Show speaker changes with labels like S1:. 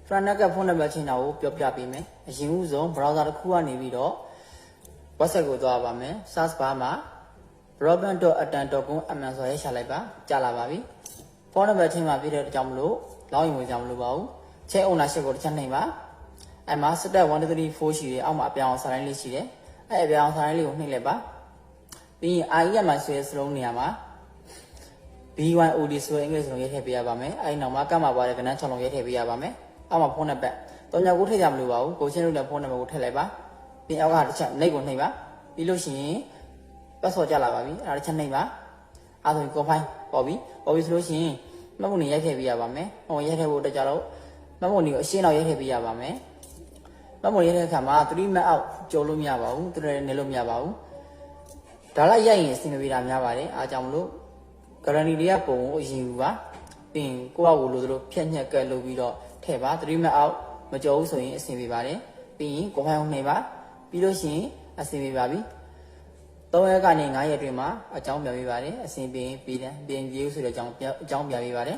S1: Franaka phone number ချင်းတော့ပြောပြပေးမယ်အရင်ဦးဆုံး browser တစ်ခုကနေပြီးတော့ website ကိုသွားပါမယ် search bar မှာ broadband.atan.com အမှန်ဆိုရဲရှာလိုက်ပါကြာလာပါပြီ phone number ချင်းမှာပြတဲ့ကြောင့်မလို့လောက်ရင်ဝင်ကြမလို့ပါဘူး check ownership ကိုတစ်ချက်နှိပ်ပါအဲ့မှာ step 1 2 3 4ရှိတယ်အောက်မှာအပြောင်းစာတိုင်းလေးရှိတယ်အဲ့အပြောင်းစာတိုင်းလေးကိုနှိပ်လိုက်ပါပြီးရင် IE မှာဆွဲစလုံးနေရာမှာ B1OD ဆိုတဲ့အင်္ဂလိပ်စလုံးရေးထည့်ပေးရပါမယ်အဲ့နောက်မှာကတ်မှာပါတဲ့ကဏ္ဍ6လုံးရေးထည့်ပေးရပါမယ်အောက်မှာဖုန်းနံပါတ်တော့ညကိုထည့်ကြမလို့ပါဘူးကိုချင်းတို့လည်းဖုန်းနံပါတ်ကိုထည့်လိုက်ပါပြီးအောက်ကတစ်ချက်နှိပ်ကိုနှိပ်ပါပြီးလို့ရှိရင် password ကြလာပါပြီအဲ့ဒါတစ်ချက်နှိပ်ပါအဲ့ဒါဆိုရင် confine ပေါ်ပြီဆိုလို့ရှိရင်မှတ်ပုံတွေရိုက်ထည့်ပေးရပါမယ်ဟိုရိုက်ထည့်ဖို့တက်ကြတော့မှတ်ပုံတွေကိုအရှင်းအောင်ရိုက်ထည့်ပေးရပါမယ်မှတ်ပုံရိုက်တဲ့အခါမှာ3 minute အောက်ကျော်လို့မရပါဘူးတော်နေလို့မရပါဘူးဒါလိုက်ရိုက်ရင်အဆင်မပြေတာများပါတယ်အားကြောင့်မလို့ guarantee တွေကပုံကိုအရင်ယူပါပြီးရင်ကိုယ့်အကူလို့တို့ဖြတ်ညက်ကက်လုပ်ပြီးတော့ထည့်ပါ3 minute အောက်မကျော်ဘူးဆိုရင်အဆင်ပြေပါတယ်ပြီးရင်ကိုယ်ဖိုင်အောင်နှိပ်ပါပြီးလို့ရှိရင်အဆင်ပြေပါပြီ3ရက်ကနေ9ရက်အတွင်းမှာအကြောင်းပြပေးပါတယ်အဆင်ပြေရင်ပြီးတယ်ပြင်ပြေဆိုတဲ့အကြောင်းပြပေးပါတယ်